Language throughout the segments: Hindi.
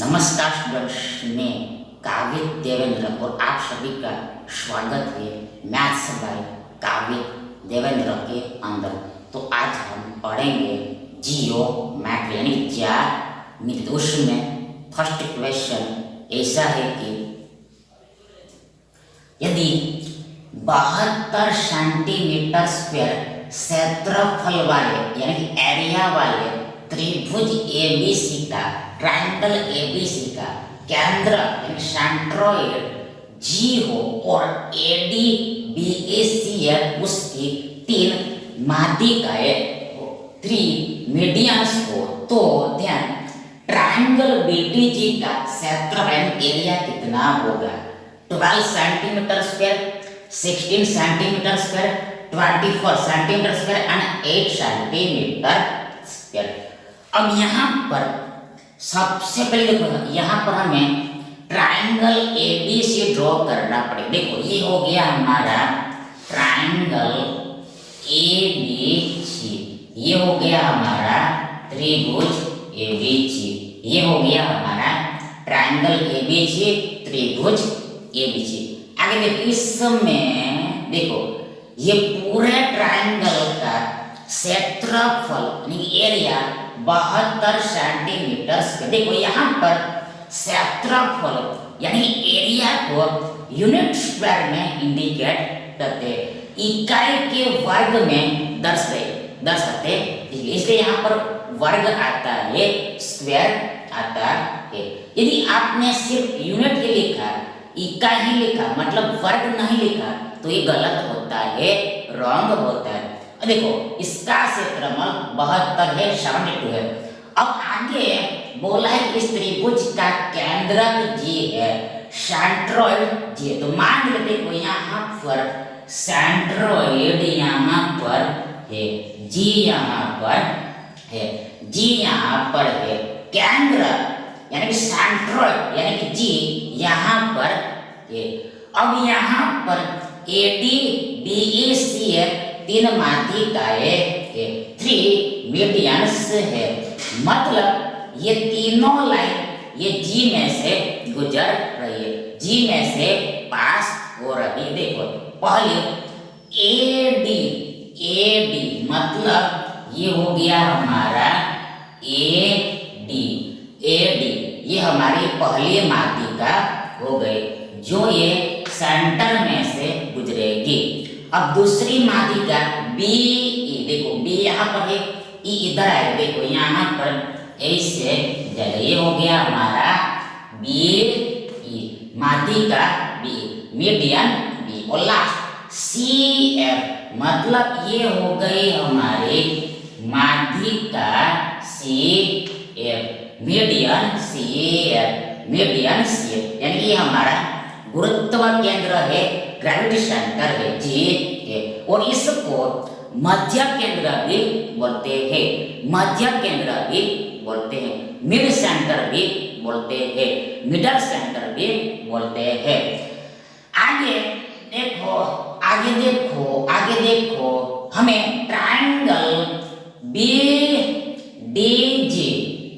नमस्कार स्टूडेंट्स, मैं काव्य देवेंद्र और आप सभी का स्वागत है मैथ्स बाय काव्य देवेंद्र के अंदर। तो आज हम पढ़ेंगे जियोमेट्री यानी ज्यामिति। तो उसमें फर्स्ट क्वेश्चन ऐसा है कि यदि 72 सेंटीमीटर स्क्वायर क्षेत्रफल वाले यानी कि एरिया वाले त्रिभुज एबीसी का ट्रायंगल एबीसी का केंद्र यानी सेंट्रोइड जी हो और एडी बीएसी है, उसकी 3 माध्यिकाएं हो, 3 मीडियंस हो, तो ध्यान ट्रायंगल बीडीजी का क्षेत्रफल एरिया कितना होगा? 12 centimetre square, 16 centimetre square, 24 centimetre square and 8 centimetre square. अब यहाँ पर सबसे पहले देखो, यहाँ पर हमें ट्रायंगल एबीसी ड्रॉ करना पड़ेगा। देखो ये हो गया हमारा ट्रायंगल एबीसी, ये हो गया हमारा त्रिभुज एबीसी, ये हो गया हमारा ट्रायंगल एबीसी त्रिभुज एबीसी। आगे देखो, इसमें देखो ये पूरे ट्रायंगल का क्षेत्रफल यानी एरिया 72 सेंटीमीटर। देखो यहाँ पर क्षेत्रफल यानी एरिया को यूनिट स्क्वायर में इंडिकेट करते, इकाई के वर्ग में दर्शाते, इसलिए यहाँ पर वर्ग आता है, स्क्वायर आता है। यदि आपने सिर्फ यूनिट ही लिखा, इकाई ही लिखा, मतलब वर्ग नहीं लिखा, तो ये गलत होता है, रॉन्ग होता है। देखो इसका क्षेत्रफल 72 है, 72 है। अब आगे बोला है इस त्रिभुज का केंद्रक जी है, सेंट्रोइड जी है। तो मान लेते देखो यहाँ पर सेंट्रोइड यहाँ पर है, जी यहाँ पर है, जी यहाँ पर है, केंद्र यानी कि सेंट्रोइड यानी कि जी यहाँ पर है। अब यहाँ पर एडी बीएसी है, 3 माध्यिकाएं है, 3 मीडियंस है, मतलब ये तीनों लाइन ये जी में से गुजर रही है, जी में से पास हो रही। देखो पहले एडी, एडी मतलब ये हो गया हमारा एडी, एडी ये हमारी पहली माध्यिका हो गई जो ये सेंटर में से गुजरेगी। अब दूसरी माध्यिका बी, देखो बी यहाँ पर है, ई इधर आएगा, देखो यहाँ पर ऐसे जाएगा, ये हो गया हमारा बी ई, माध्यिका बी, मीडियन बी। और लास्ट सी एफ मतलब ये हो गई हमारी माध्यिका C F, median C F, median C F, यानी ये हमारा गुरुत्व केंद्र है, ग्रेविटी सेंटर है जी है। और इसको मध्य केंद्र भी बोलते हैं, मध्य केंद्र भी बोलते हैं, मिड सेंटर भी बोलते हैं, मिडल सेंटर भी बोलते हैं। आगे देखो, आगे देखो, आगे देखो, हमें ट्रायंगल बीडीजी,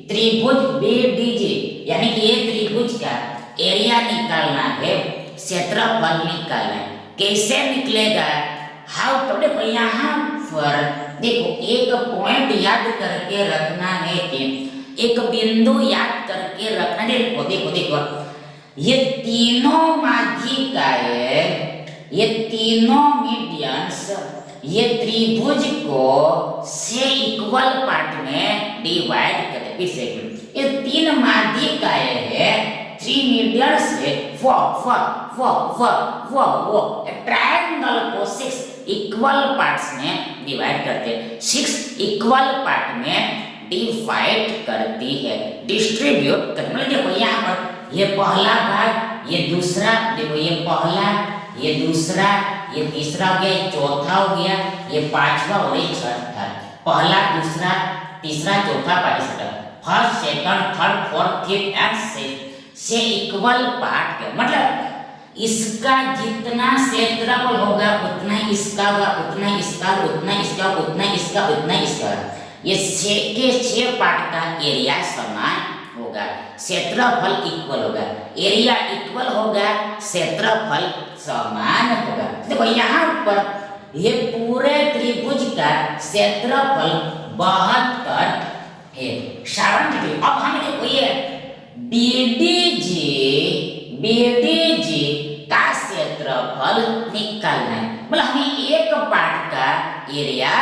त्रिभुज बीडीजी यानी कि ये त्रिभुज का एरिया निकालना है, क्षेत्रफल निकालना है। कैसे निकलेगा? हाउ तो देखो यहाँ पर देखो एक पॉइंट याद करके रखना है कि एक बिंदु याद करके रखना। देखो देखो देखो ये तीनों माध्यिकाएं, ये तीनों मीडियंस ये त्रिभुज को से इक्वल पार्ट में डिवाइड करते। ये 3 माध्यिकाएं है, 3 मीडियंस है, वो ट्रायंगल को 6 इक्वल पार्ट्स में डिवाइड करते हैं, 6 इक्वल पार्ट में डिवाइड करती है, डिस्ट्रीब्यूट करती है। देखो यहाँ पर ये पहला भाग, ये दूसरा, देखो ये पहला, ये दूसरा, ये तीसरा हो गया, ये चौथा हो गया, ये पांचवा और ये छठा। पहला, दूसरा, तीसरा, चौथा, पांचवा, first, second, third, fourth, fifth and sixth से इक्वल पार्ट है, मतलब इसका जितना क्षेत्रफल होगा उतना इसका होगा, उतना इसका, उतना इसका, उतना इसका, उतना इसका। ये 6 के 6 पार्ट का एरिया समान होगा। होगा, क्षेत्रफल इक्वल होगा, एरिया इक्वल होगा, क्षेत्रफल समान होगा। देखो यहाँ पर ये पूरे त्रिभुज का क्षेत्रफल 72 है। सारण अब हमें देखो ये बीडीजी का क्षेत्रफल निकालना है, मतलब हमें एक पार्ट का एरिया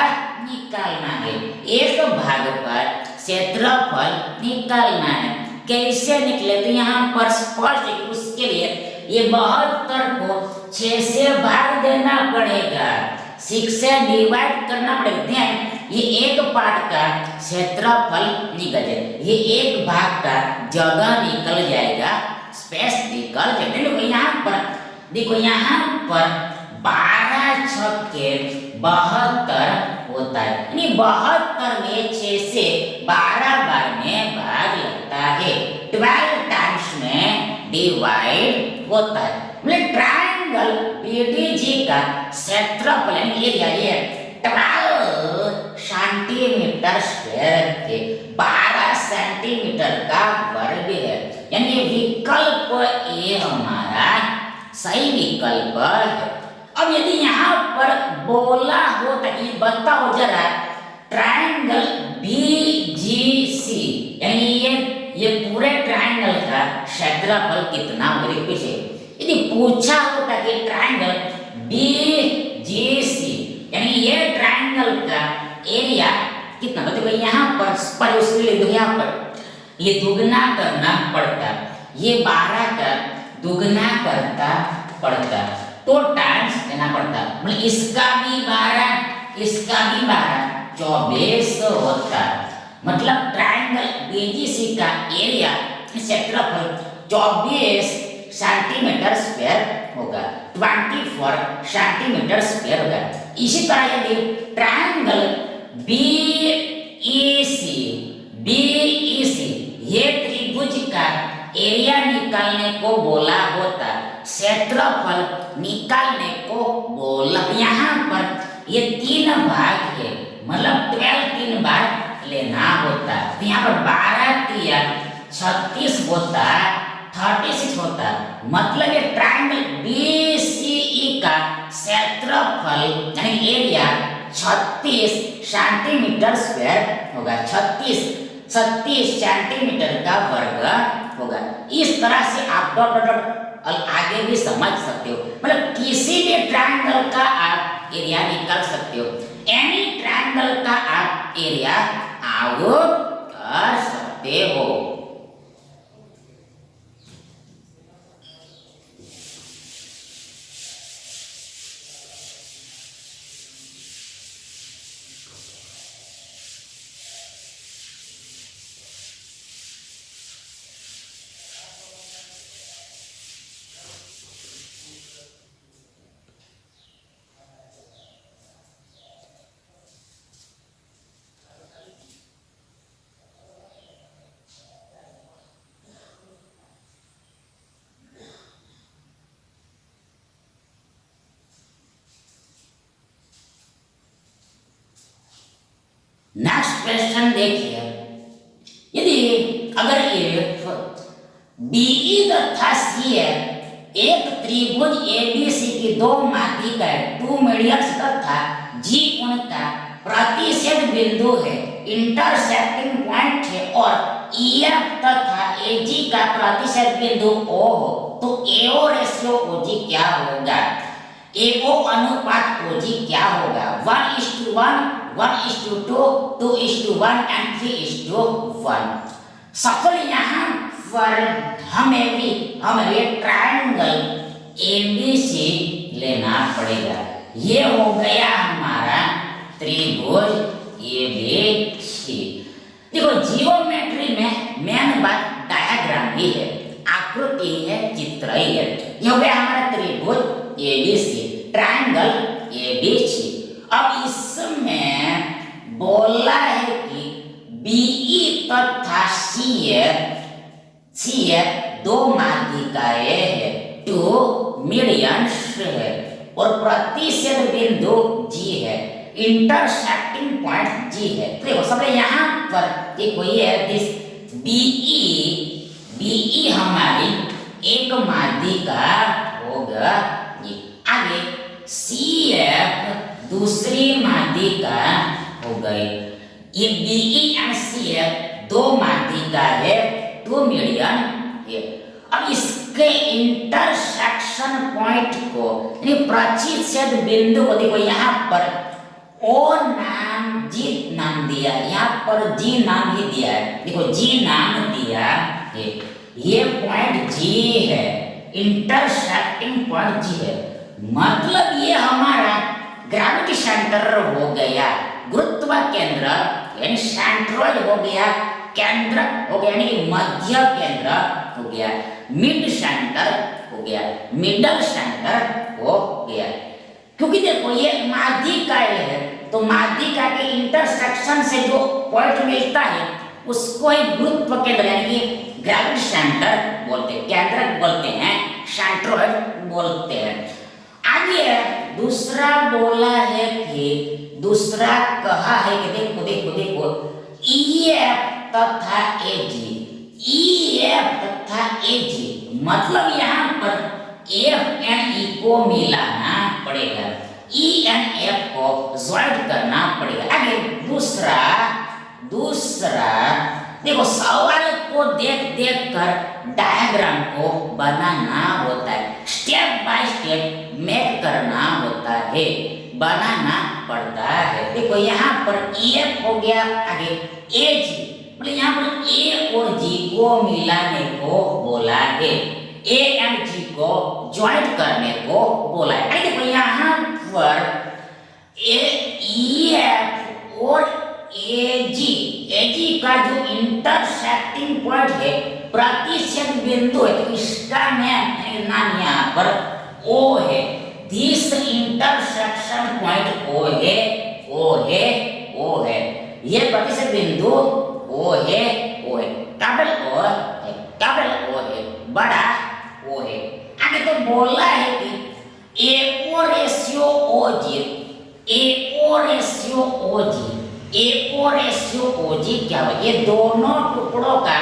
निकालना है, एक भाग पर क्षेत्रफल निकालना है। कैसे निकले, तो यहाँ पर स्पष्ट उसके लिए ये 72 को 6 से भाग देना पड़ेगा, 6 से डिवाइड करना पड़ेगा। ध्यान, ये एक पार्ट का क्षेत्रफल निकल जाए, ये एक भाग का जगह निकल जाएगा, स्पेस निकल जाएगा। देखो यहाँ पर 12 छक्के 72 होता है, यानी 72 में 6 से 12 बार में भाग लगता है, 12 टाइम्स में डिवाइड होता है। मतलब ट्रायंगल बीडीजी का क्षेत्रफल एरिया ये 12 सेंटीमीटर स्क्वायर के 12 सेंटीमीटर का वर्ग है, यानी विकल्प ए हमारा सही विकल्प है। अब यदि यहाँ पर बोला हो तो ये बताओ जरा, ट्रायंगल बीजीसी यानी ये पूरे ट्रायंगल का क्षेत्रफल कितना होगा। पीछे यदि पूछा होता कि ट्रायंगल बीजीसी यानी ये ट्रायंगल का एरिया कितना, तो देखो यहाँ पर उसके लिए यहाँ पर ये दुगना करना पड़ता, ये 12 का दुगना करता पड़ता, तो टाइम्स देना पड़ता, मतलब इसका भी 12 इसका भी 12 24 होता। मतलब ट्रायंगल बीजीसी का एरिया क्षेत्रफल 24 सेंटीमीटर स्क्वायर होगा, 24 सेंटीमीटर स्क्वायर होगा। इसी तरह यदि ट्रायंगल बीईसी ये त्रिभुज का एरिया निकालने को बोला होता, क्षेत्रफल निकालने को बोला, यहाँ पर ये 3 भाग है, मतलब 12 3 बार लेना होता, तो यहाँ पर 12 तिया 36 होता, 36 होता, मतलब ये ट्रायंगल बीसीई का क्षेत्रफल यानी एरिया 36 सेंटीमीटर स्क्वायर होगा, 36 सेंटीमीटर का वर्ग होगा। इस तरह से आप डॉट डॉट डॉट आगे भी समझ सकते हो, मतलब किसी भी ट्रायंगल का आप एरिया निकाल सकते हो, एनी ट्रायंगल का आप एरिया आउट कर सकते हो। नेक्स्ट क्वेश्चन देखिए, यदि अगर इफ बीई तथा सीएफ एक त्रिभुज एबीसी की 2 माध्यिकाएं 2 मीडियंस तथा जी उनका प्रतिच्छेद बिंदु है, इंटरसेक्टिंग पॉइंट है, और ईएफ तथा एजी का प्रतिच्छेद बिंदु ओ हो, तो एओ रेशियो ओजी क्या होगा, एओ अनुपात ओजी क्या होगा, 1:1 1:2 2:1 and 3:1। सफल यहाँ पर हमें ये ट्रायंगल एबीसी लेना पड़ेगा। ये हो गया हमारा त्रिभुज एबीसी। देखो जियोमेट्री में मेन बात डायग्राम ही है, आकृति है, चित्र ही है। ये हो गया हमारा त्रिभुज एबीसी, ट्रायंगल एबीसी। अब इसमें बोला है कि बीई तथा सीएफ 2 माध्यिकाएं है, 2 मीडियंस है, और प्रतिच्छेद बिंदु जी है, इंटरसेक्टिंग पॉइंट जी है। देखो सब यहाँ पर देखो ये दिस बीई बीई हमारी एक माध्यिका होगा ये। आगे सी एफ दूसरी माध्यिका हो गई। ये बीई एंड सी एफ दो माध्यिका है, टू मीडियम है। अब इसके इंटरसेक्शन पॉइंट को यानी प्रतिच्छेद बिंदु को देखो, यहाँ पर ओ नाम जी नाम दिया, यहाँ पर जी नाम ही दिया है, देखो जी नाम दिया है, ये पॉइंट जी है, इंटरसेक्टिंग पॉइंट जी है, मतलब ये हमारा ग्रेविटी सेंटर हो गया, गुरुत्व केंद्र यानी सेंट्रोइड हो गया, केंद्र हो गया यानी मध्य केंद्र हो गया, मिड सेंटर हो गया, मिडल सेंटर हो गया। क्योंकि देखो ये माध्यिका है, तो माध्यिका के इंटरसेक्शन से जो पॉइंट मिलता है उसको ही गुरुत्व केंद्र यानी ग्रेविटी सेंटर बोलते हैं, केंद्र बोलते हैं, सेंट्रोइड बोलते हैं। आगे दूसरा बोला है कि दूसरा कहा है कि देखो देखो देखो ईएफ तथा एजी, ईएफ तथा एजी मतलब यहाँ पर एफ एंड ई को मिलाना पड़ेगा, ई एंड एफ को ज्वाइन करना पड़ेगा। आगे दूसरा देखो सवाल को देख देख कर डायग्राम को बनाना होता है, स्टेप बाय स्टेप मेक करना होता है, बनाना पड़ता है। देखो यहाँ पर एफ हो गया, आगे एज मतलब यहाँ पर ए और जी को मिलाने को बोला है, ए एंड जी को ज्वाइन करने को बोला है। देखो यहाँ पर ई एफ और एजी का जो इंटरसेक्टिंग पॉइंट है, प्रतिच्छेद बिंदु है, तो इसका नाम यहाँ पर ओ है। दिस इंटरसेक्शन पॉइंट ओ है, ओ है, ओ है, ये प्रतिच्छेद बिंदु ओ है, ओ है, डबल ओ है, डबल ओ है, बड़ा ओ है। आगे तो बोला है कि ए ओ रेशियो ओ जी, ए ओ रेशियो ओ जी, ए ओ रेशियो ओ जी क्या होगा, ये दोनों टुकड़ों का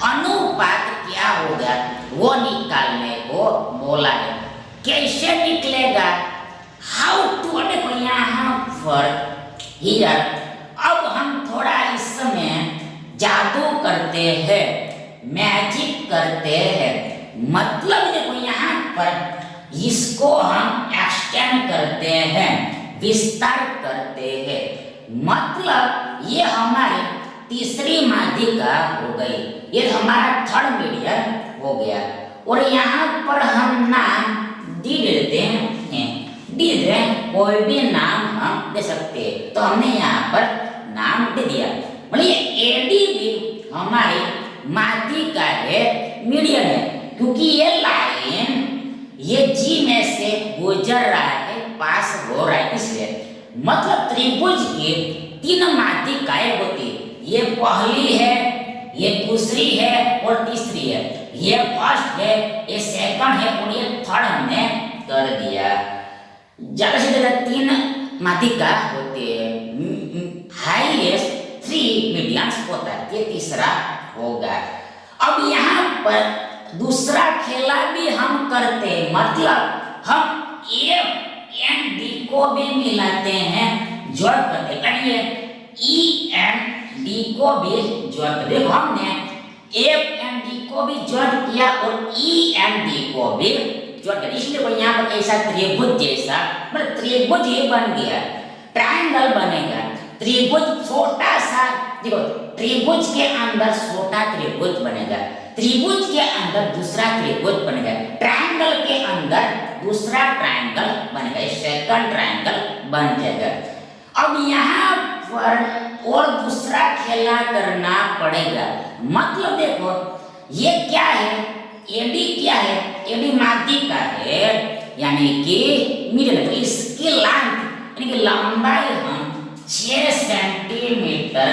अनुपात क्या होगा वो निकालने को बोला है। कैसे निकलेगा, हाउ टू, देखो यहाँ पर हियर अब हम थोड़ा इसमें जादू करते हैं, मैजिक करते हैं, मतलब देखो यहाँ पर इसको हम एक्सटेंड करते हैं, विस्तार करते हैं, मतलब ये हमारी तीसरी माध्यिका हो गई, ये हमारा थर्ड मीडियम हो गया। और यहाँ पर हम नाम दे देते हैं, दे दे कोई भी नाम हम दे सकते हैं, तो हमने यहाँ पर नाम दे दिया, मतलब ये एडी भी हमारी माध्यिका है, मीडियम है, क्योंकि ये लाइन ये जी में से गुजर रहा है, पास हो रहा है, इसलिए मतलब त्रिभुज की तीन माध्यिकाएं होती, ये पहली है, ये दूसरी है और तीसरी है, ये फर्स्ट है, ये सेकंड है और ये थर्ड हमने कर दिया। ज्यादा से ज्यादा तीन माध्यिका होती है, हाईएस्ट थ्री मीडियम्स होता है, ये तीसरा होगा। अब यहाँ पर दूसरा खेला भी हम करते हैं, मतलब हम एफ एंड डी को भी मिलाते हैं, जोड़ करते हैं, ई एंड डी को भी जोड़ करते हैं। हमने एफ एंड डी को भी जोड़ किया और ई एंड डी को भी जोड़ किया, इसलिए यहाँ पर ऐसा त्रिभुज जैसा मतलब त्रिभुज ये बन गया, ट्रायंगल बनेगा। त्रिभुज छोटा सा, देखो त्रिभुज के अंदर छोटा त्रिभुज बनेगा, त्रिभुज के अंदर दूसरा त्रिभुज बनेगा, ट्रायंगल के अंदर दूसरा ट्रायंगल बनेगा, सेकंड ट्रायंगल बन जाएगा। अब यहाँ पर और दूसरा खेला करना पड़ेगा, मतलब देखो ये क्या है, एडी क्या है, एडी माध्यिका है, यानी कि मीडियम, तो इसकी लेंथ यानी कि लंबाई हम 6 सेंटीमीटर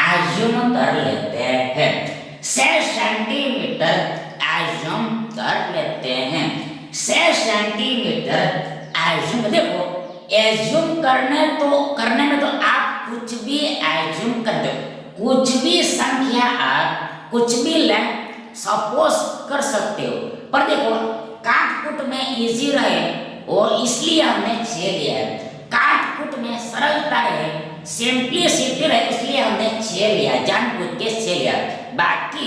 एज्यूम कर लेते हैं, 6 सेंटीमीटर एज्यूम कर लेते हैं, 6 सेंटीमीटर एज्यूम। देखो एज्यूम करने में तो आप कुछ भी एज्यूम कर दो, कुछ भी संख्या आप कुछ भी लें, सपोज कर सकते हो, पर देखो काट-कूट में इजी रहे और इसलिए हमने 6 लिया है। काट-कूट में सरलता रहे, सिंपलिसिटी रहे, इसलिए हमने 6 लिया, जानबूझ के 6 लिया। बाकी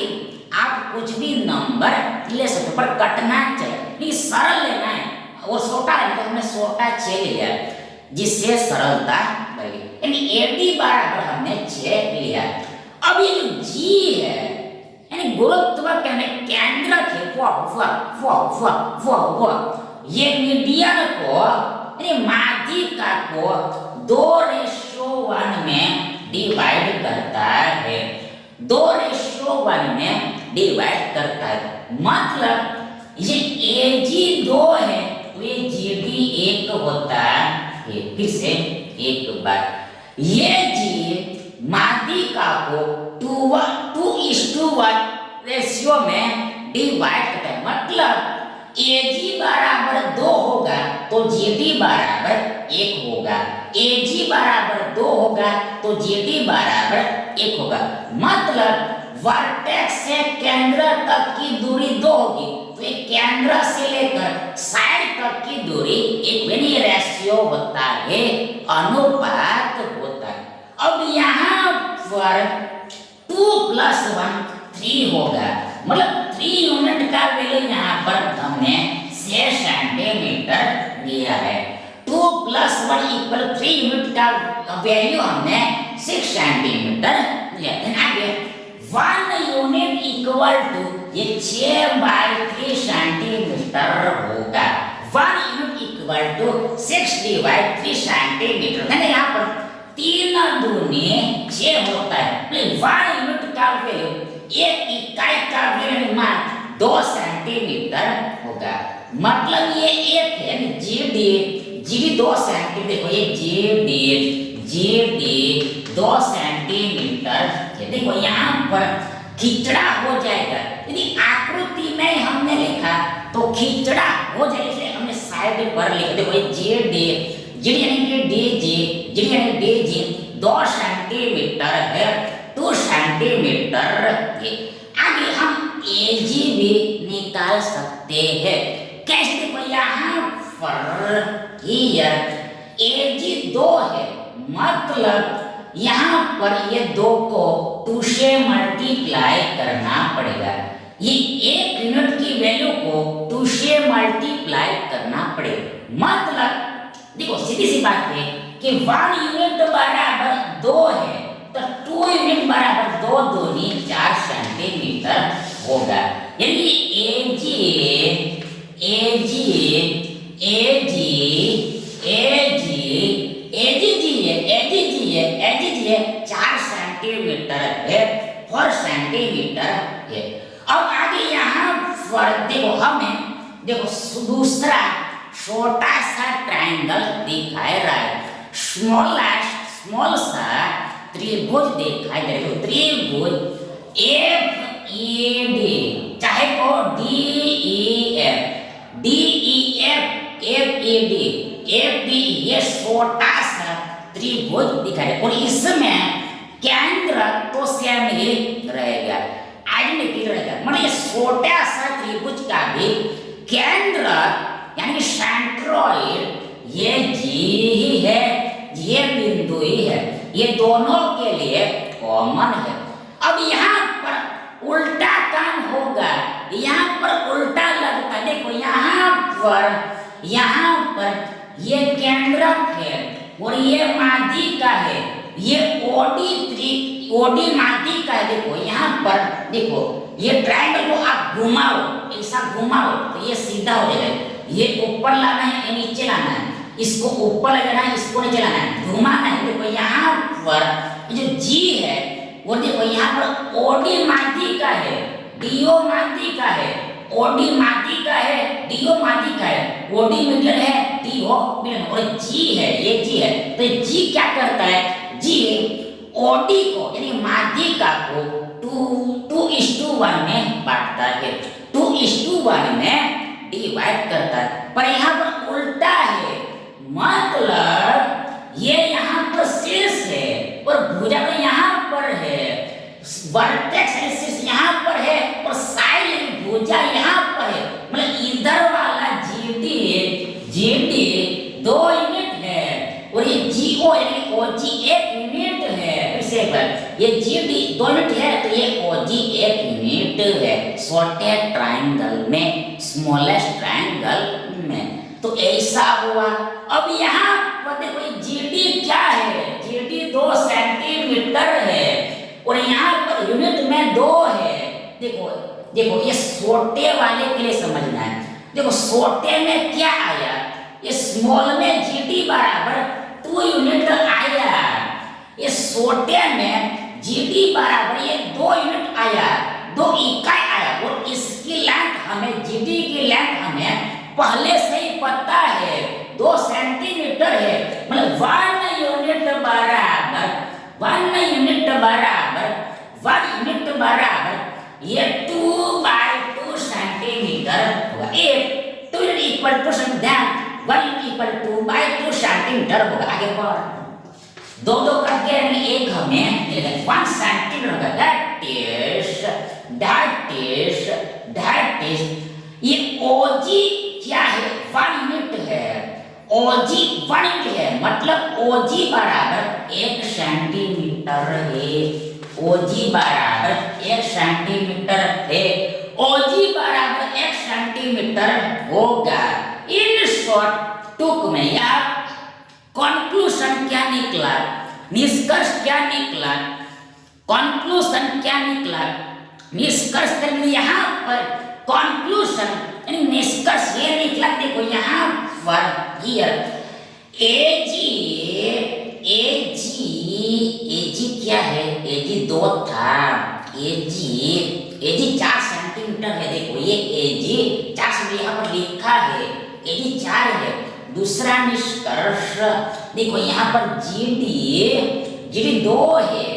आप कुछ भी नंबर ले सकते हो, पर कटना चाहिए, नहीं सरल लेना है और छोटा है, तो हमने छोटा 6 ले लिया, जिससे सरलता बढ़ेगी। यानी एडी बराबर हमने 6 लिया। अब ये जो जी है, यानी गुरुत्व केंद्र थे वो ये मीडियन को यानी माध्यिका को 2:1 में डिवाइड करता है, 2:1 में डिवाइड करता है। मतलब ये एजी 2 है तो ये जीडी 1 होता है। फिर से एक बार, ये जी माध्यिका को 2:1 रेशियो में डिवाइड करता है। मतलब एजी बराबर 2 होगा तो जीडी बराबर 1 होगा, एजी बराबर 2 होगा तो जीडी बराबर 1 होगा। मतलब वर्टेक्स से केंद्र तक की दूरी 2 होगी, तो एक केंद्र से लेकर साइड तक की दूरी 1, यानी रेशियो होता है, अनुपात होता है। अब यहाँ पर 2 + 1 3 होगा, मतलब 3 यूनिट का वैल्यू यहाँ पर हमने 6 सेंटीमीटर लिया है। 2 + 1 = 3 यूनिट का वैल्यू हमने 6 सेंटीमीटर लिया। आगे 1 यूनिट = ये 6/3 सेंटीमीटर होगा। 1 यूनिट = 6/3 सेंटीमीटर है ना। यहाँ पर 3 दूनी 6 होता है। 1 यूनिट का वैल्यू, एक इकाई का वैल्यू मान 2 सेंटीमीटर होगा। मतलब ये 1 है, जीडी 2 सेंटीमीटर, देखो ये जीडी 2 सेंटीमीटर। देखो यहाँ पर खिचड़ा हो जाएगा, यदि आकृति में हमने लिखा तो खिचड़ा हो जाएगा, इसलिए हमने साइड पर लिखा। देखो ये जीडी यानी कि डीजी 2 सेंटीमीटर है, 2 सेंटीमीटर। आगे हम एजी भी निकाल सकते हैं। कैसे? देखो यहाँ पर एजी 2 है, मतलब यहाँ पर ये 2 को 2 से मल्टीप्लाई करना पड़ेगा। ये 1 यूनिट की वैल्यू को 2 से मल्टीप्लाई करना पड़ेगा। मतलब देखो सीधी सी बात है कि 1 यूनिट बराबर 2 है, तो 2 यूनिट बराबर 2 दूनी 4 सेंटीमीटर होगा। यानी एजी 4 सेंटीमीटर है, 4 सेंटीमीटर है। अब आगे यहाँ पर देखो हमें दूसरा छोटा सा ट्रायंगल दिखाई रहा है, स्मॉल सा त्रिभुज दिखाई दे रहा है। त्रिभुज FED, चाहे को FED, ये छोटा सा त्रिभुज दिखाई दे, और इसमें केंद्र तो सेम ही रहेगा, आइडेंटिटी रहेगा। मतलब ये छोटा सा त्रिभुज का भी केंद्र यानी सेंट्रॉइड ये जी ही है, ये बिंदु ही है, ये दोनों के लिए कॉमन है। अब यहाँ पर उल्टा काम होगा, यहाँ पर उल्टा लगता है। देखो यहाँ पर ये केंद्रक है और ये माध्यिका है, ये ओडी माध्यिका है। देखो यहाँ पर देखो ये ट्रायंगल को आप घुमाओ, ऐसा घुमाओ तो ये सीधा हो जाएगा। ये ऊपर लाना है, ये नीचे लाना है, इसको ऊपर लगाना है, इसको नीचे लाना है, घुमाना है। देखो यहाँ पर जो जी है वो देखो यहाँ पर ओडी माध्यिका है, डीओ माध्यिका है, ओडी माध्यिका है, डीओ माध्यिका है, ओडी मीडियन है, डीओ मीडियन, और जी है, ये जी है। तो जी क्या करता है? जी ओडी को यानी माध्यिका को 2:1 में बांटता है, 2:1 में डिवाइड करता है। पर यहाँ पर उल्टा है, मतलब ये यहाँ पर शीर्ष है और भुजा तो यहाँ पर है, वर्टेक्स एक्सिस यहाँ पर है और साइड भुजा यहाँ पर है, मतलब इधर वाला जीडी 2 यूनिट है और ये जीओ यानी ओजी 1 यूनिट है। इसे पर ये जीडी 2 यूनिट है तो ये ओजी 1 यूनिट है छोटे ट्रायंगल में, स्मॉलेस्ट ट्रायंगल में। तो ऐसा हुआ। अब यहाँ पर देखो जीडी क्या है, जीडी 2 सेंटीमीटर है और यहाँ पर यूनिट में 2 है। देखो देखो ये छोटे वाले के लिए समझना है। देखो छोटे में क्या आया, ये स्मॉल में जीडी बराबर 2 यूनिट आया, ये छोटे में जीडी बराबर ये 2 यूनिट आया, 2 इकाई आया और इसकी लेंथ हमें जीडी की लेंथ हमें पहले से ही पता है 2 सेंटीमीटर है, मतलब 1 यूनिट बराबर ये 2/2 सेंटीमीटर होगा। ये 2 unit equal to 1 equal to 2/2 centimetre होगा। आगे बढ़ 2 करके 1 हमें मिलेगा 1 सेंटीमीटर होगा। दैट इज ये ओजी क्या है, 1 यूनिट है, ओजी 1 यूनिट है, मतलब ओजी बराबर 1 सेंटीमीटर है, ओजी बराबर 1 सेंटीमीटर है, ओजी बराबर 1 सेंटीमीटर होगा। इन शॉर्ट टुक में या कंक्लूजन क्या निकला, निष्कर्ष क्या निकला, कंक्लूजन क्या निकला, निष्कर्ष करने यहाँ पर कंक्लूजन यानी निष्कर्ष ये निकला। देखो यहाँ पर हियर एजी क्या है, एजी 2 था, एजी 4 सेंटीमीटर है। देखो ये एजी 4 सेंटीमीटर यहाँ पर लिखा है, एजी 4 है। दूसरा निष्कर्ष देखो यहाँ पर जीडी 2 है,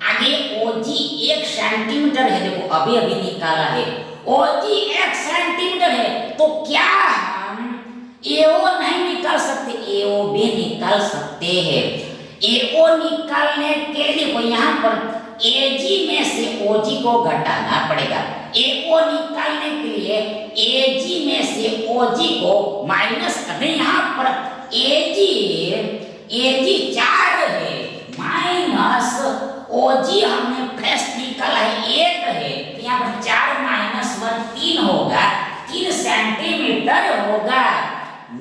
आगे ओजी 1 सेंटीमीटर है। देखो अभी निकाला है ओजी 1 सेंटीमीटर है, तो क्या हम एओ नहीं निकाल सकते, एओ भी निकाल सकते हैं। एओ निकालने के लिए देखो यहाँ पर एजी में से ओजी को घटाना पड़ेगा। एओ निकालने के लिए एजी में से ओजी को माइनस करना। यहाँ पर एजी 4 है माइनस ओजी हमने फ्रेश निकाला है 1 है, तो यहाँ पर 4 माइनस 1 3 होगा, 3 सेंटीमीटर होगा,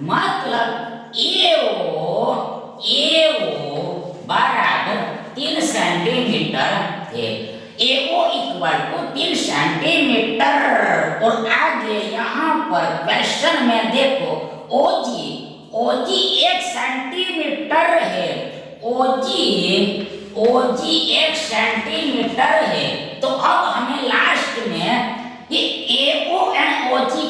मतलब एओ बराबर 3 सेंटीमीटर है। एओ इक्वल टू 3 सेंटीमीटर। और आगे यहाँ पर क्वेश्चन में देखो ओजी 1 सेंटीमीटर है, ओजी 1 सेंटीमीटर है। तो अब हमें लास्ट में ये एओएनओजी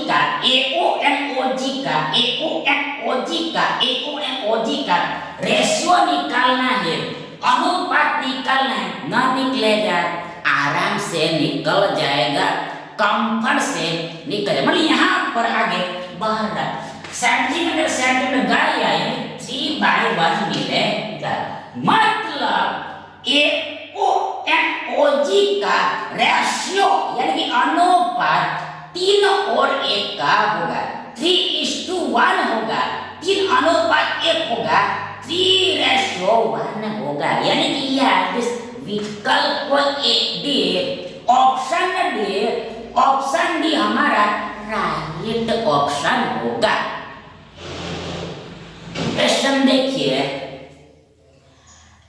का रेशियो निकालना है, अनुपात निकालना है। ना निकलेगा आराम से निकल जाएगा, कंफर्ट से निकल जाएगा। मतलब यहाँ पर आगे बाहर सेंटीमीटर गाय आए 3/1 मिलेगा, मतलब एओएनओजी का रेशियो यानी कि अनुपात 3 और 1 का होगा, 3:1 होगा, 3 अनुपात 1 होगा, 3:1 होगा। यानी कि यह विकल्प ऑप्शन डी हमारा राइट ऑप्शन होगा। क्वेश्चन देखिए,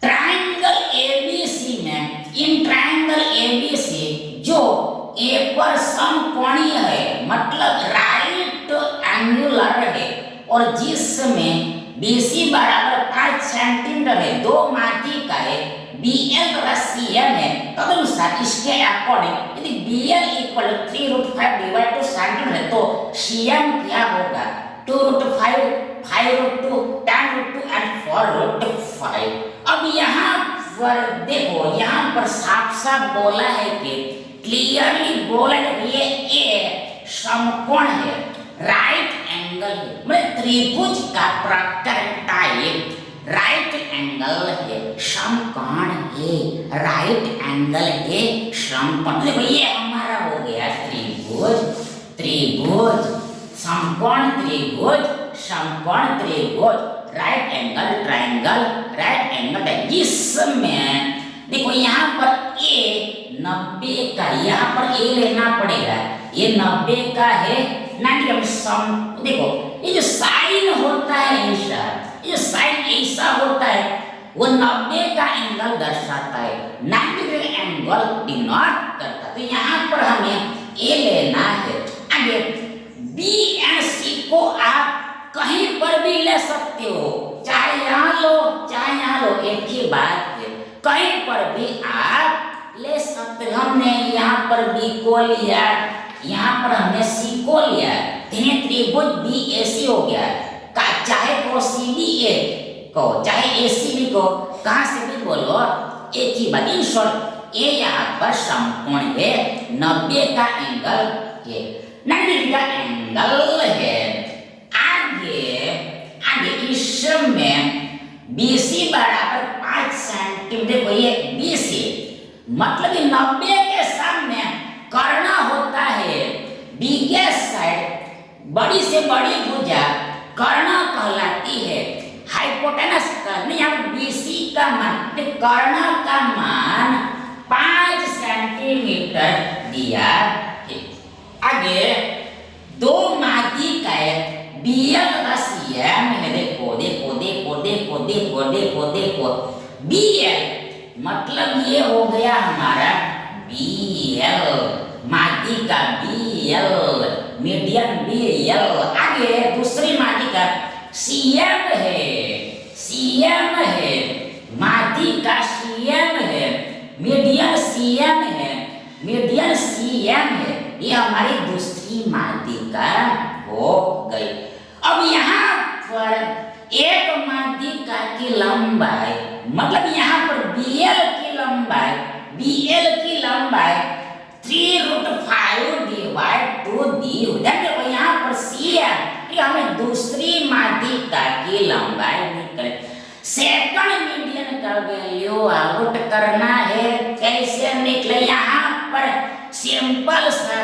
ट्रायंगल एबीसी में, इन ट्रायंगल एबीसी जो ए पर समकोणीय है, मतलब राइट एंगुलर है, और जिसमें बीसी बराबर 5 सेंटीमीटर है, 2 माटी का है, बीएल बराबर सीएम है, तदनुसार इसके अकॉर्डिंग यदि BL equal 3√5 divide to centimetre है, तो सीएम क्या होगा 2√5, 5√2, 10√2 एंड 4√5। अब यहाँ पर देखो, यहाँ पर साफ बोला है कि क्लियरली बोला है कि ये ए समकोण है, राइट एंगल है, मतलब त्रिभुज का प्रकार टाइप राइट एंगल है समकोण है, राइट एंगल है समकोण। देखो ये हमारा हो गया त्रिभुज, त्रिभुज समकोण त्रिभुज, समकोण त्रिभुज, right angle triangle, right angle. इसमें देखो यहाँ पर ए 90 का, यहाँ पर ए लेना पड़ेगा, ये 90 का है 90 का सम। देखो ये जो साइन होता है ऐसा, ये साइन ऐसा होता है वो 90 का एंगल दर्शाता है, 90 का एंगल डिनोट करता है। तो यहाँ पर हमें ए लेना है। आगे बी एंड सी को आप कहीं पर भी ले सकते हो, चाहे यहाँ लो चाहे यहाँ लो, एक ही बात है, कहीं पर भी आप ले सकते। हमने यहाँ पर बी को लिया, यहाँ पर हमने सी को लिया, त्रिभुज बी ए सी हो गया। चाहे को सी बी ए को, चाहे ए सी बी को, कहाँ से भी बोलो एक ही बात। इन शॉर्ट ए यहाँ पर समकोण है, 90 का एंगल है, 90 का एंगल है। आगे आगे इसमें BC बराबर 5 सेंटीमीटर। देखो ये BC मतलब 90 के सामने करना होता है बिगेस्ट साइड, बड़ी से बड़ी भुजा कर्ण कहलाती है। हाइपोटेनस कर्ण, यहाँ BC का मान, कर्ण का मान 5 सेंटीमीटर दिया है। आगे दो माध्यिकाएं BL तथा CM है। देखो देखो देखो देखो देखो देखो देखो BL मतलब ये हो गया हमारा BL, माध्यिका BL, मीडियन BL। आगे दूसरी माध्यिका CM है, CM है, माध्यिका CM है, मीडियन CM है, मीडियन CM है। ये हमारी दूसरी माध्यिका हो गई। अब यहाँ पर एक माध्यिका की लंबाई मतलब यहाँ पर BL की लंबाई, BL की लंबाई 3√5 डिवाइड 2 दी हो जाएगी। यहाँ पर CM हमें दूसरी माध्यिका की लंबाई निकले। सेकंड मीडियन का वैल्यू आउट करना है, कैसे निकले? यहाँ पर सिंपल सा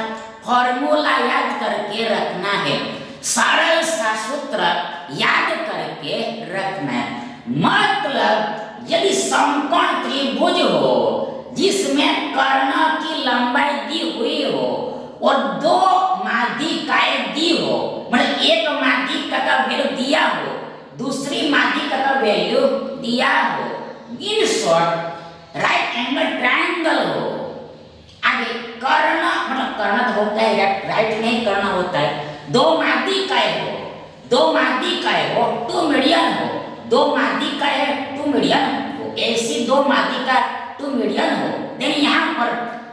फॉर्मूला याद करके रखना है, सरल सा सूत्र याद करके रखना है। मतलब यदि समकोण त्रिभुज हो जिसमें कर्ण की लंबाई दी हुई हो और दो माध्यिकाएं दी हो, मतलब एक माध्यिका का वैल्यू दिया हो, दूसरी माध्यिका का वैल्यू दिया हो, in short right angle triangle हो। आगे कर्ण मतलब कर्ण तो होता है, राइट नहीं कर्ण होता है। दो माध्यिकाएं हो, दो माध्यिकाएं हो, टू मीडियन हो, दो माध्यिकाएं टू मीडियन हो, ऐसी दो माध्यिका टू मीडियन हो। लेकिन यहाँ पर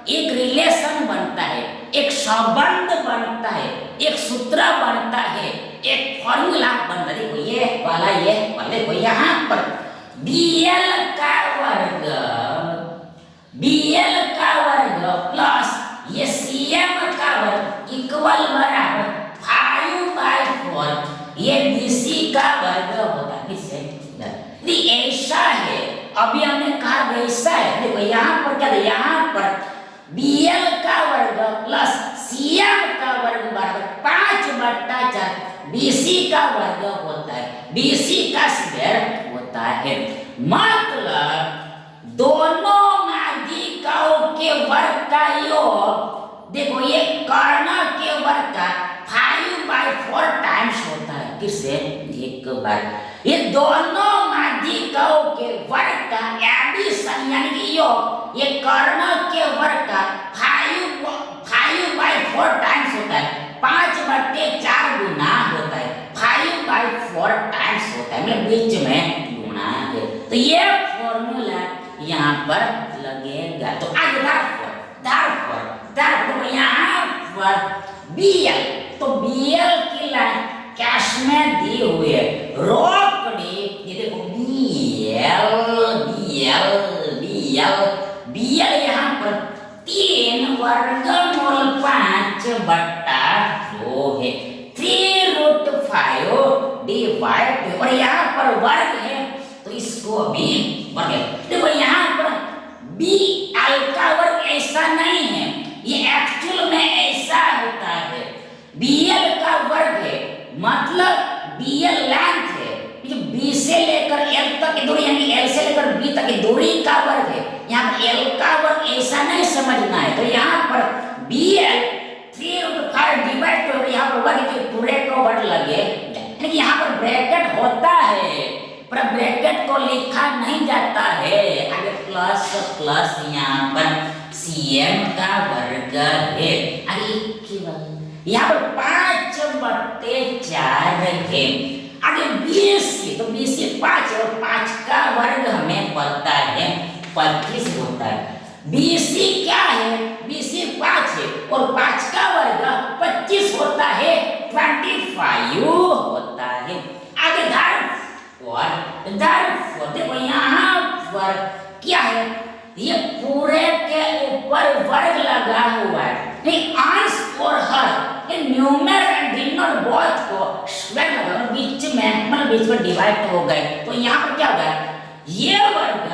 एक रिलेशन बनता है, एक संबंध बनता है, एक सूत्र बनता है, एक फॉर्मूला बनता है। देखो ये वाला देखो यहाँ पर BL का वर्ग प्लस ये CM का वर्ग इक्वल बराबर 5/4 ये BC का वर्ग होता है। किससे? ऐसा है, अभी हमने कहा वैसा है। देखो यहाँ पर क्या है, यहाँ पर BL का वर्ग प्लस CM का वर्ग बराबर 5/4 BC का वर्ग होता है, BC का स्क्वायर होता है। मतलब दोनों माध्यिकाओं के वर्ग का योग, देखो ये कर्ण के वर्ग का 5/4 टाइम्स होता है। किससे? एक बार ये दोनों माध्यिकाओं के वर्ग का एडिशन यानी कि योग, ये कर्ण के वर्ग का 5/4 टाइम्स होता है, 5/4 गुना होता है, 5/4 टाइम्स होता है, मतलब बीच में गुना है। तो ये फॉर्मूला यहाँ पर लगेगा। तो आगे तो यहाँ पर BL, तो BL की लाइन कैश में दी हुई है, रोकड़ी। ये देखो BL यहाँ पर 3/5/2 है, 3√5 डिवाइड, और यहाँ पर वर्ग है इसको भी वर्ग। देखो यहाँ पर बी एल का वर्ग ऐसा नहीं है, ये एक्चुअल में ऐसा होता है, बीएल का वर्ग है, मतलब बीएल लेंथ है, बी से लेकर एल तक की दूरी यानी एल से लेकर बी तक की दूरी का वर्ग है। यहाँ पर एल का वर्ग ऐसा नहीं समझना है, तो यहाँ पर बीएल 3/5 डिवाइड तो यहाँ पर वर्ग के पूरे को वर्ग लगे, यानी कि यहाँ पर ब्रैकेट होता है पर ब्रैकेट को लिखा नहीं जाता है, आगे प्लस प्लस यहाँ पर सीएम का वर्ग है, आगे यहाँ पर 5/4 है, आगे बीसी, तो बीसी 5 और 5 का वर्ग हमें पता है 25 होता है। बीसी क्या है, बीसी 5 है और 5 का वर्ग 25 होता है, 25 होता है। आगे therefore देखो यहाँ पर क्या है, ये पूरे के ऊपर वर्ग लगा हुआ है, नहीं अंश और हर ये न्यूमरेटर एंड डिनोमिनेटर बोथ को स्क्वायर लगा बीच में, मतलब बीच में डिवाइड हो गए, तो यहाँ पर क्या होगा, ये वर्ग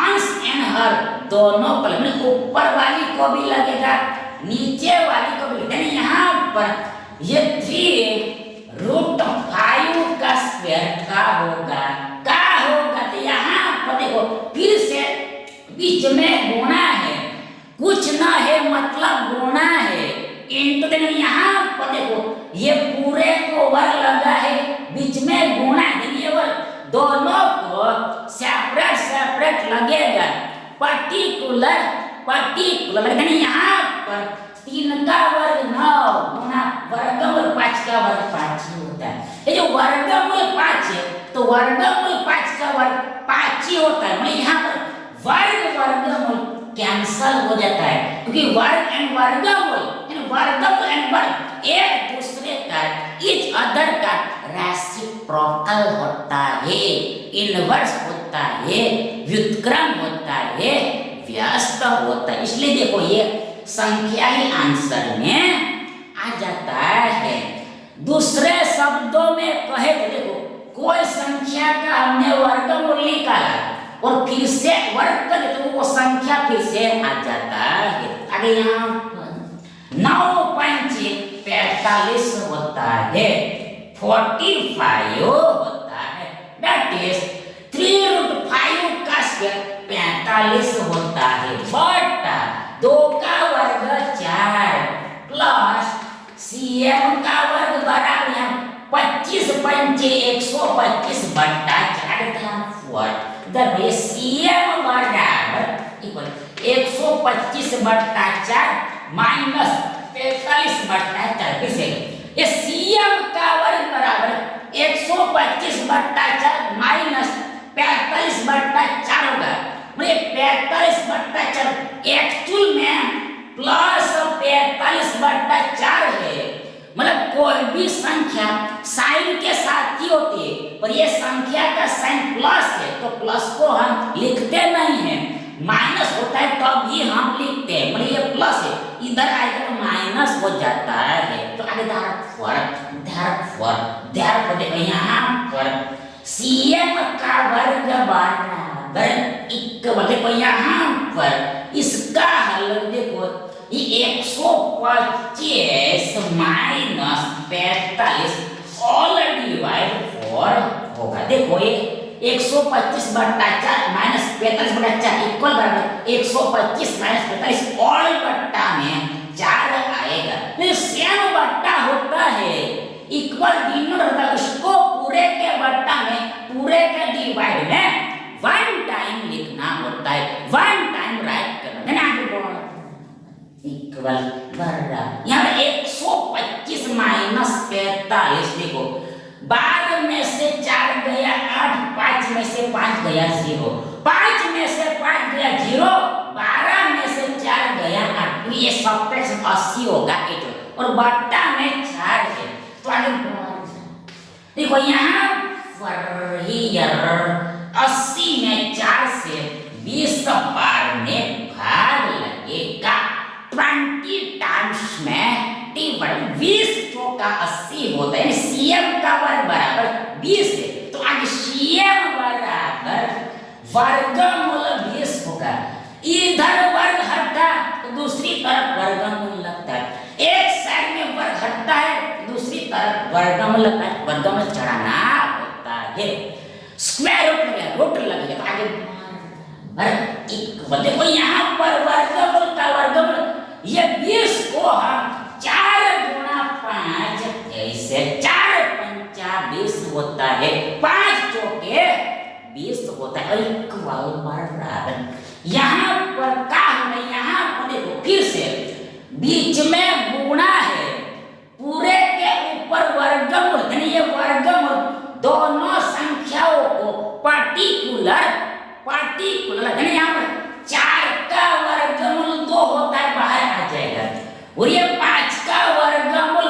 अंश एंड हर दोनों को मतलब ऊपर वाली को भी लगेगा नीचे वाली को भी लगेगा, यहाँ पर ये 3√5 का स्क्वायर का होगा, तो यहाँ पर देखो फिर से बीच में गुणा है, कुछ ना है मतलब गुणा है, इनटू देखो यहाँ पर देखो ये पूरे को वर्ग लगा है, बीच में गुणा है, ये वर्ग दोनों को सेपरेट लगेगा, पर्टिकुलर लगेगा, यहाँ पर 3 का वर्ग 9 गुणा वर्गमूल 5 का वर्ग 5 ही होता है। ये जो वर्गमूल 5 है तो वर्गमूल 5 का वर्ग 5 ही होता है, मतलब यहाँ पर वर्गमूल कैंसल हो जाता है, क्योंकि वर्ग एंड वर्गमूल एक दूसरे का इच अदर का रेसिप्रोकल होता है, इनवर्स होता है, व्युत्क्रम होता है, व्यस्त होता है, इसलिए देखो ये संख्या ही आंसर में आ जाता है। दूसरे शब्दों में कहे तो देखो कोई संख्या का हमने वर्गमूल निकाला और फिर से वर्ग कर देते तो वो संख्या फिर से आ जाता है। आगे यहाँ 9×45 होता है, 45 होता है, दैट इज 3√5 का स्क्वायर 45 होता है, बटा 2 का वर्ग 4 प्लस सीएम का वर्ग बराबर 25×125 बटा 4 सीएम बराबर इक्वल 125 बटा 4 माइनस 45 बटा 4, ये सीएम का वर्ग बराबर 125 बटा 4 माइनस 45 बटा 4 होगा, मतलब 45 बटा 4 एक्चुअल में प्लस 45 बटा 4 है, मतलब कोई भी संख्या साइन के साथ ही होती है, पर ये संख्या का साइन प्लस है तो प्लस को हम लिखते नहीं है, माइनस होता है तब भी हम लिखते हैं, मतलब ये प्लस है इधर आएगा तो माइनस हो जाता है। तो आगे ध्यान देखो यहाँ पर सीएम का वर्ग बराबर इक्वल, देखो यहाँ पर इसका हल देखो ये 125 माइनस 45 ऑल डिवाइड 4 होगा, देखो ये 125 बटा 4 माइनस 45 बटा 4 इक्वल बराबर 125 माइनस 45 ऑल बट्टा में 4 आएगा, तो सेम बट्टा होता है, इक्वल डिनोमिनेटर होता है, उसको पूरे के बट्टा में पूरे के डिवाइड में 1 टाइम लिखना होता है, 1 टाइम राइट करना है, इक्वल बराबर यहाँ 125 माइनस 45 देखो 12 में से 4 गया 8, 5 में से 5 गया 0, 5 में से 5 गया 0, 12 में से 4 गया 8, ये सब्ट्रैक्शन 80 होगा 8 और बट्टा में 4 है, तो आगे देखो यहाँ पर ही 80 में 4 से 20 बार में भाग लगेगा, 20 टाइम्स में 20 चौका 80 होता है, सीएम का वर्ग बराबर 20 है, तो आगे सीएम बराबर वर्गमूल 20 होगा। इधर वर्ग हटता तो दूसरी तरफ वर्गमूल लगता है, एक साइड में वर्ग हटता है दूसरी तरफ वर्गमूल लगता है, वर्गमूल चढ़ाना होता है। स्क्वायर रूट लग गया, रूट लग गया तो आगे देखो यहाँ पर वर्गमूल का वर्गमूल ये 20 को हम 4 गुणा 5 ऐसे 4 पंचा 20 होता है, 5 चौके 20 होता है, इक्वल बराबर। यहाँ पर क्या होगा, यहाँ पर देखो फिर से बीच में गुणा है, पूरे के ऊपर वर्गमूल, यानी ये वर्गमूल दोनों संख्याओं को पार्टिकुलर यानी यहाँ पर 4 का वर्गमूल 2 होता है, बाहर आ जाएगा, और ये 5 का वर्गमूल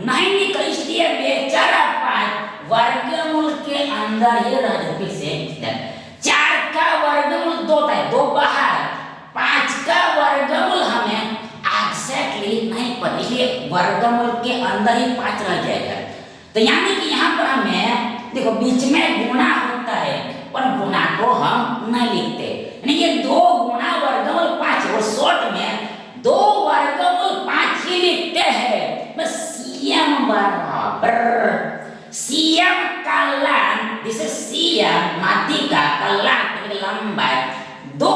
नहीं निकल, इसलिए बेचारा 5 वर्गमूल के अंदर ही रह जाता। फिर से 4 का वर्गमूल 2 था, 2 बाहर, 5 का वर्गमूल हमें एग्जैक्टली नहीं पता, इसलिए वर्गमूल के अंदर ही 5 रह जाएगा। तो यानी कि यहाँ पर हमें देखो बीच में गुणा होता है और गुणा को हम नहीं लिखते, यानी ये 2 गुणा वर्गमूल 5 और शॉर्ट में 2 वर्गमूल 5 ही लिखते हैं, बस सीएम बराबर सीएम का लंब, जिसे सीएम माध्यिका का लंब लंबाई 2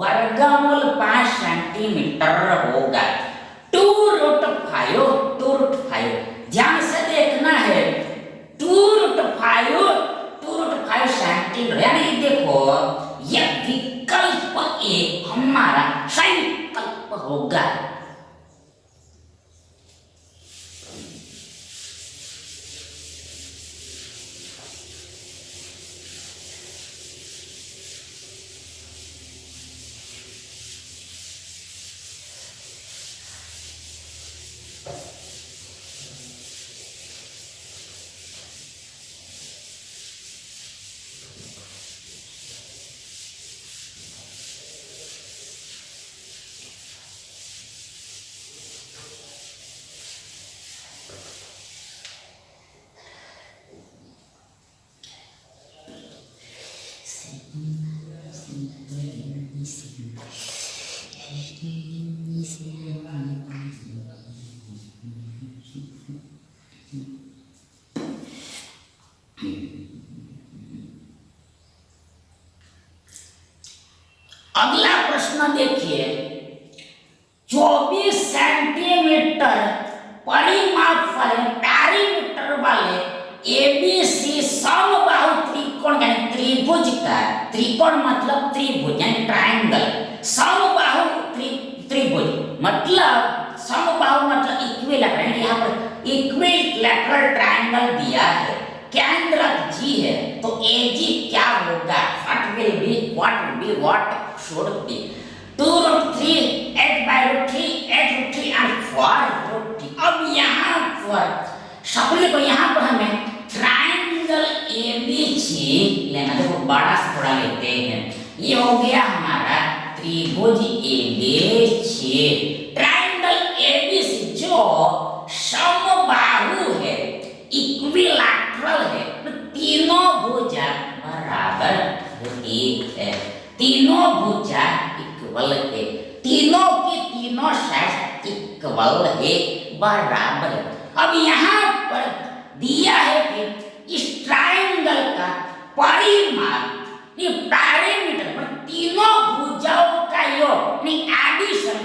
वर्गमूल 5 सेंटीमीटर होगा। 2√5 ध्यान से देखना है, 2√5 सेंटीमीटर, यानी देखो ये विकल्प ए हमारा सही विकल्प होगा। अगला प्रश्न देखिए, 24 सेंटीमीटर परिमाप वाले पैरीमीटर वाले एबीसी समबाहु त्रिकोण यानी त्रिभुज का, त्रिकोण मतलब त्रिभुज यानी ट्रायंगल, समबाहु त्रिभुज मतलब समबाहु मतलब इक्विलैटरल, यहाँ पर इक्विलैटरल ट्रायंगल दिया है, केंद्रक जी है, तो एजी क्या होगा, what should be 2√3 8/3 8√3 and 4√3। अब यहाँ पर शक्ल को यहाँ पर हमें ट्रायंगल एबीसी लेना, देखो बड़ा सा थोड़ा लेते हैं, ये हो गया हमारा त्रिभुज एबीसी, ट्रायंगल एबीसी जो समबाहु है, इक्विलैटरल है, तो तीनों भुजा बराबर होती है, तीनों भुजा इक्वल है, तीनों की तीनों साइड इक्वल है, बराबर है। अब यहाँ पर दिया है कि इस ट्रायंगल का परिमाप, ये पैरीमीटर पर तीनों भुजाओं का योग एडिशन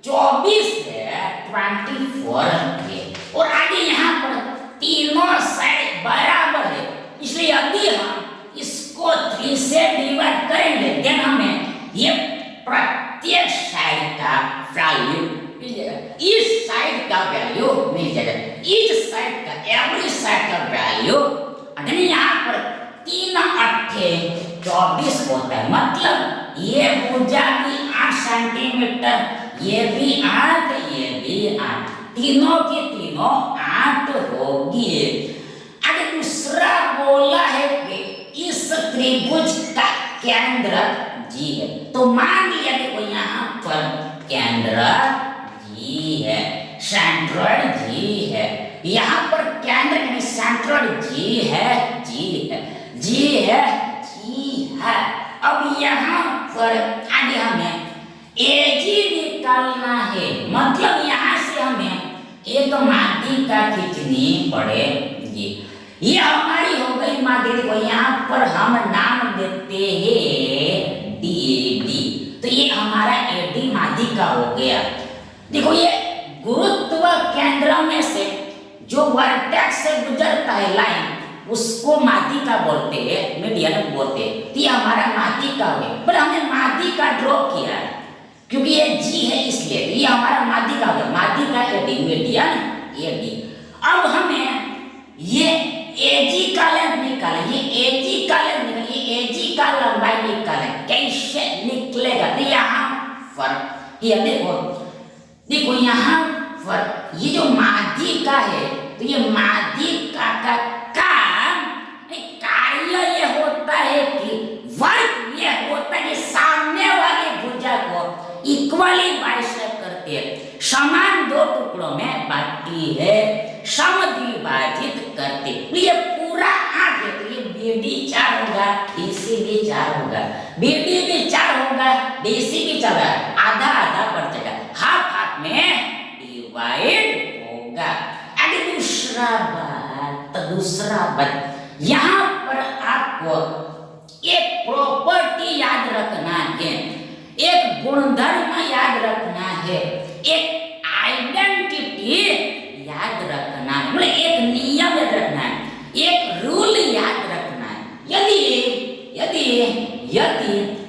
24 है, 24 है, और आगे यहाँ पर तीनों साइड बराबर है, इसलिए यदि हम इसको 3 से डिवाइड करेंगे देन हमें ये प्रत्येक साइड का वैल्यू मिल जाएगा, इस साइड का वैल्यू मिल जाएगा, इस साइड का एवरी साइड का वैल्यू, यानी यहाँ पर 3 8 24 होता है, मतलब ये भुजा भी 8 सेंटीमीटर, ये भी 8, ये भी 8, तीनों की तीनों 8 होगी। आगे दूसरा बोला है कि इस त्रिभुज का केंद्र जी है, तो मान लिया देखो यहाँ पर केंद्र जी है, सेंट्रोइड जी है, यहाँ पर केंद्र सेंट्रोइड जी है, जी है, जी है, जी है, माध्यिका खींचनी पड़ेगी। ये हमारी हो गई माध्यिका। देखो यहाँ पर हम नाम देते हैं डी, तो ये हमारा एडी माध्यिका हो गया। देखो ये गुरुत्व केंद्र में से जो वर्टेक्स से गुजरता है लाइन, उसको माध्यिका बोलते हैं, मीडियन बोलते हैं। तो ये हमारा माध्यिका हो गया। पर हमने माध्यिका ड्रॉ किया है क्योंकि ये जी है, इसलिए ये हमारा माध्यिका हो गया। माध्यिका एडी, मीडियन एडी। अब हमें ये एजी का लेंथ निकाले, ये एजी का लेंथ निकाले, ये एजी का लंबाई निकाले। कैसे निकलेगा? तो यहाँ पर ये देखो यहाँ पर ये जो माध्यिका है, तो ये माध्यिका का काम, कार्य ये होता है कि वर्क ये होता है कि सामने वाली भुजा को इक्वली बाइसेक्ट करती है, समान दो टुकड़ों में बांटती है, समद्विभाजित करती है। ये पूरा 8 है, तो ये बीडी 4 होगा, डीसी भी 4 होगा, बीडी भी 4 होगा, डीसी भी 4 होगा, आधा आधा बढ़ जाएगा, हाफ हाफ में डिवाइड होगा। आगे दूसरा बात यहाँ पर आपको एक प्रॉपर्टी याद रखना है, एक गुणधर्म याद रखना है, एक आइडेंटिटी याद रखना है, मतलब एक नियम याद रखना है, एक रूल याद रखना है।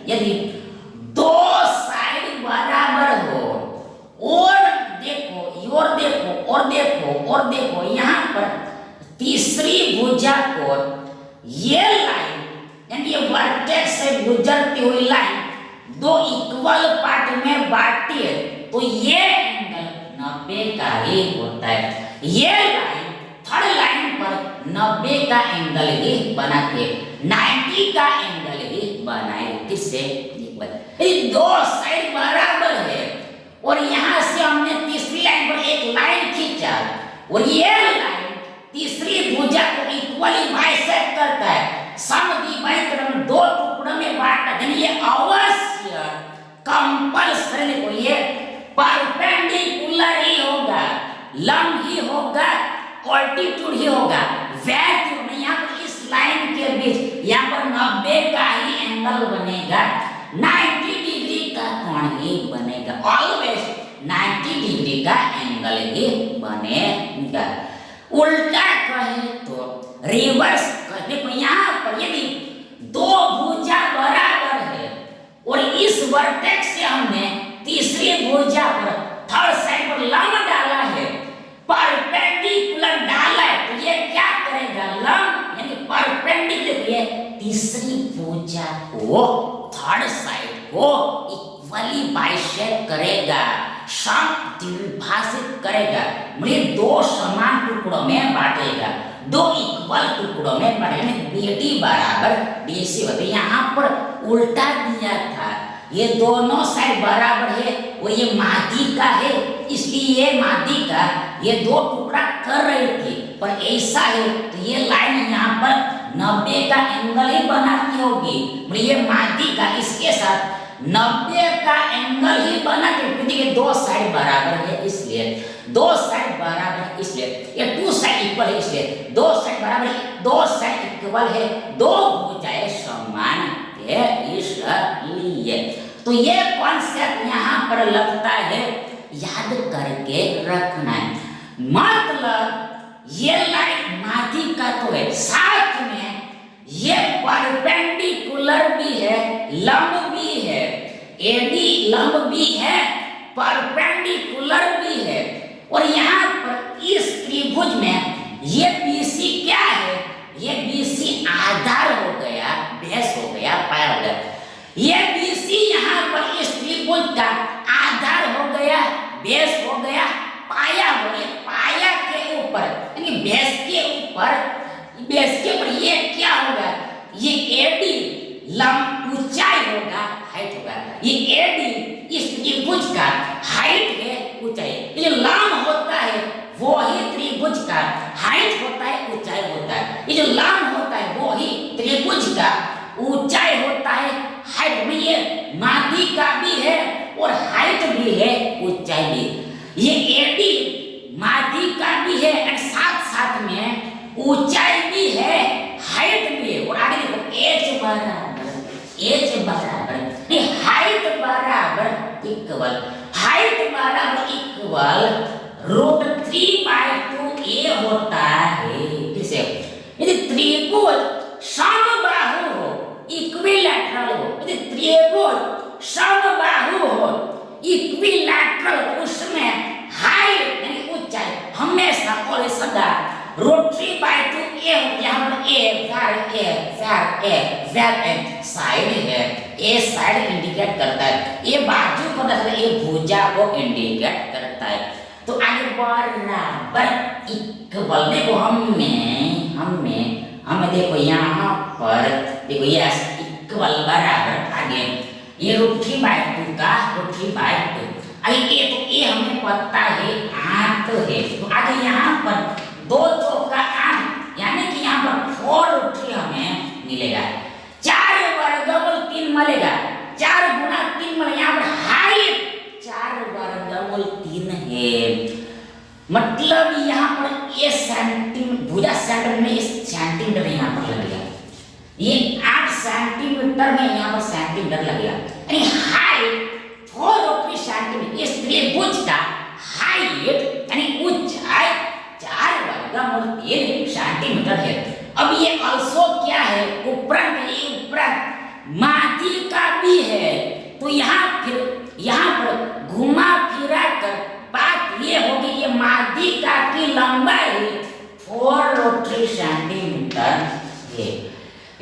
यदि दो साइड बराबर हो और देखो यहाँ पर तीसरी भुजा को ये लाइन, यानी ये वर्टेक्स से गुजरती हुई लाइन दो इक्वल पार्ट में बांटी है, तो ये एंगल 90 का ही होता है। ये लाइन थर्ड लाइन पर 90 का एंगल ही बनाती है, 90 का एंगल ही बनाए। किससे? दो साइड बराबर है और यहाँ से हमने तीसरी लाइन पर एक लाइन खींचा और ये लाइन तीसरी भुजा को इक्वली बाइसेक्ट करता है, समद्विभाजित दो टुकड़ों में बांटता है। ये अवश्य कंपल्सरी को ये परपेंडिकुलर ही होगा, लंब ही होगा, ऑल्टीट्यूड ही होगा, वैल्यू नहीं। यहाँ पर इस लाइन के बीच यहाँ पर 90 का ही एंगल बनेगा, 90 डिग्री का कोण ही बनेगा, ऑलवेज 90 डिग्री का एंगल ही बनेगा। उल्टा कहे तो रिवर्स कर, देखो यहाँ पर यदि दो भुजा बराबर है और इस वर्टेक्स से हमने तीसरी भुजा पर थर्ड साइड पर लंब डाला है, परपेंडिकुलर डाला है, तो ये क्या करेगा? लंब यानी परपेंडिकुलर ये तीसरी भुजा को थर्ड साइड को इक्वली बाइसेक्ट करेगा, समद्विभाजित करेगा, मतलब दो समान टुकड़ों में बांटेगा, दो इक्वल टुकड़ों में बांटेगा। बीडी बराबर डीसी होता है। यहाँ पर उल्टा दिया था, ये दोनों साइड बराबर है, वो ये माध्यिका है, इसलिए ये माध्यिका ये दो टुकड़ा कर रही थी, पर ऐसा है तो ये लाइन यहाँ पर 90 का एंगल ही बनाती होगी, मतलब ये माध्यिका इसके साथ 90 का एंगल ही बनाती है, क्योंकि ये दो साइड बराबर है, इसलिए दो साइड बराबर है, इसलिए ये टू साइड इक्वल है, इसलिए दो साइड बराबर है, दो साइड इक्वल है, दो भुजाएं समान है, इसलिए तो ये कॉन्सेप्ट यहाँ पर लगता है, याद करके रखना है। मतलब ये लाइन माध्यिका तो है, साथ में ये परपेंडिकुलर भी है, लंब भी है, एडी लंब भी है, परपेंडिकुलर भी है, और यहाँ पर इस त्रिभुज में ये बीसी क्या है? ये बीसी आधार हो गया, बेस हो गया, पाया हो गया। ये बीसी यहाँ पर इस त्रिभुज का आधार हो गया, बेस हो गया, पाया हो गया। पाया के ऊपर यानी बेस के ऊपर ये क्या होगा? ये एडी लंब ऊंचाई होगा, हाइट होगा। ये एडी इस त्रिभुज का हाइट है, ऊंचाई। ये लंब होता है वो ही त्रिभुज का हाइट होता है, ऊंचाई होता है। ये जो लंब होता है वो ही त्रिभुज का ऊंचाई होता है, हाइट में। ये माध्यिका भी है और हाइट भी है, ऊंचाई भी। ये एडी माध्यिका भी है साथ में ऊंचाई भी है, हाइट भी है। और आगे देखो h बराबर नहीं, हाइट बराबर इक्वल, हाइट बराबर इक्वल √3/2a होता है। फिर से यदि त्रिभुज समबाहु हो, इक्विलैटरल हो, यदि त्रिभुज समबाहु हो, इक्विलैटरल, उसमें हाइट यानी ऊंचाई हमेशा और सदा √3/2a हो। यहाँ पर a साइड है, ए साइड इंडिकेट करता है, ये बाजू को दर्शाता है, ये भुजा को इंडिकेट करता है। तो आगे बराबर इक्वल, देखो हमें देखो यहाँ पर देखो यस इक्वल बराबर, आगे ये √3/2 का √3/2, आगे ये तो ये हमें पता है 8 है, तो आगे यहाँ पर 2 चौका 8 यानी कि यहाँ पर 4√3 हमें मिलेगा। 4 वर्गमूल 3 मिलेगा, 4 गुना 3 मिलेगा, यहाँ पर हाइट 4 वर्गमूल 3 है, मतलब यहाँ पर ये सेंटीमीटर, भुजा सेंटीमीटर में इस सेंटीमीटर यहाँ पर लगेगा, ये 8 सेंटीमीटर में यहाँ पर सेंटीमीटर लगेगा, यानी हाइट 4 सेंटीमीटर। इस त्रिभुज का हाइट यानी ऊंचाई 4 वर्गमूल 3 सेंटीमीटर है। अब ये अल्सो क्या है, उपरांत, ये उपरांत माध्यिका भी है, तो यहाँ पर घुमा फिरा कर बात ये होगी, ये माध्यिका की लंबाई 4 सेंटीमीटर है,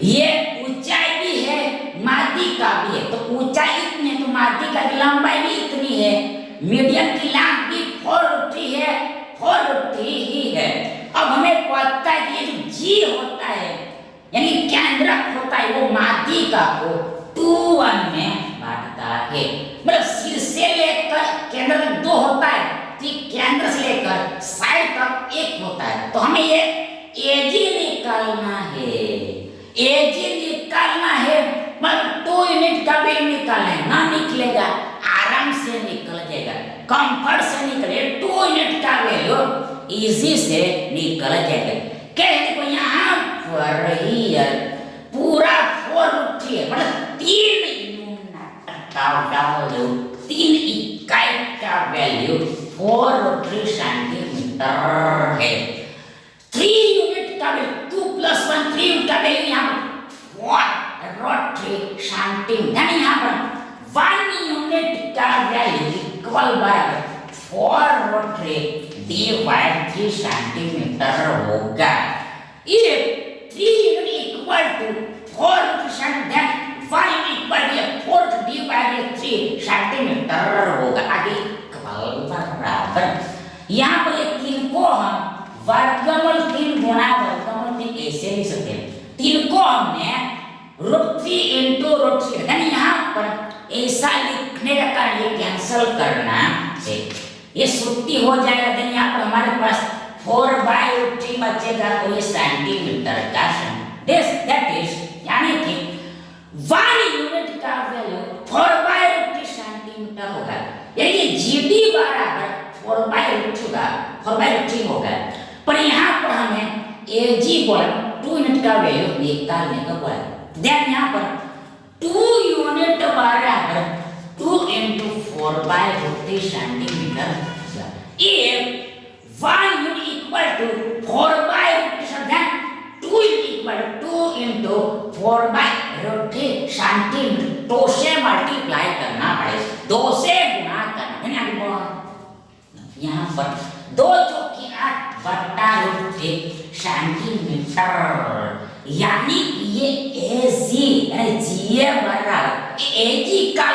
ये ऊंचाई भी है, माध्यिका भी है, तो ऊंचाई इतनी तो माध्यिका की लंबाई भी इतनी है, मीडियम की लांब भी 4 है, 4 ही है। अब हमें पता है कि ये जो जी होता है यानी केंद्रक होता है, वो माध्यिका को 2 में बांटता है, मतलब सिर से लेकर केंद्र तक 2 होता है, केंद्र से लेकर साइड तक 1 होता है। तो हमें ये एजी निकालना है, मतलब 2 यूनिट का वैल्यू निकालना है, ना निकलेगा आराम से निकल जाएगा, कंफर्ट से निकले 2 यूनिट का वैल्यू इजी से निकल जाएगा। कहते को यहाँ पर ही पूरा 4√3 है, मतलब 3 यूनिट का वैल्यू, 3 इकाई का वैल्यू 4√3 सेंटीमीटर है। 3 यूनिट का वैल्यू 2 + 1 3 यूनिट का वैल्यू यहाँ पर 4√3 सेंटीमीटर, यानी यहाँ पर 1 यूनिट का वैल्यू इक्वल बराबर 4√3 / 3 सेंटीमीटर होगा। ये 3 unit equal to 4 centimetre, 1 unit equal to 4 / 3 centimetre होगा। आगे इक्वल बराबर, यहाँ पर ये 3 को हम वर्गमूल 3 गुणा वर्गमूल 3 ऐसे लिख सकते हैं। 3 को हमने √3 × √3, यानी यहाँ पर ऐसा लिखने का कारण ये कैंसिल करना है, ये श्रुति हो जाएगा, देन यहाँ पर हमारे पास 4/√3 बचेगा, तो ये सेंटीमीटर का दैट इज यानी कि 1 यूनिट का वैल्यू 4/√3 सेंटीमीटर होगा, यानी जीडी बराबर 4/√3 होगा। पर यहाँ पर हमें एजी बोला 2 यूनिट का वैल्यू निकालने का बोला, देन यहाँ पर 2 यूनिट बराबर 2 × 4/√3 centimetre, if 1 unit equal to 4/√3, then 2 unit equal to 2 × 4/√3 centimetre, 2 से मल्टीप्लाई करना पड़ेगा, 2 से गुणा करना, यहाँ पर 2 चौकी 8/√3 सेंटीमीटर, यानी ये एजी यानी जी बराबर एजी का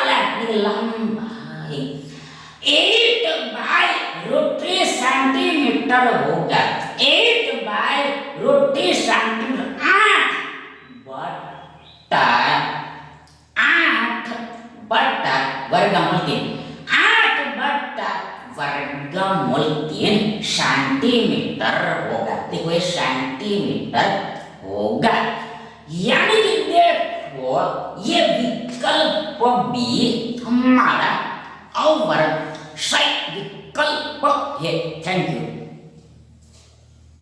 लंबाई 8/√3 सेंटीमीटर होगा। 8/√3 सेंटीमीटर 8 वर्गमूल 3 सेंटीमीटर होगा। देखो ये सेंटीमीटर होगा, यानी कि देखो ये विकल्प भी हमारा और सही विकल्प है। Thank you.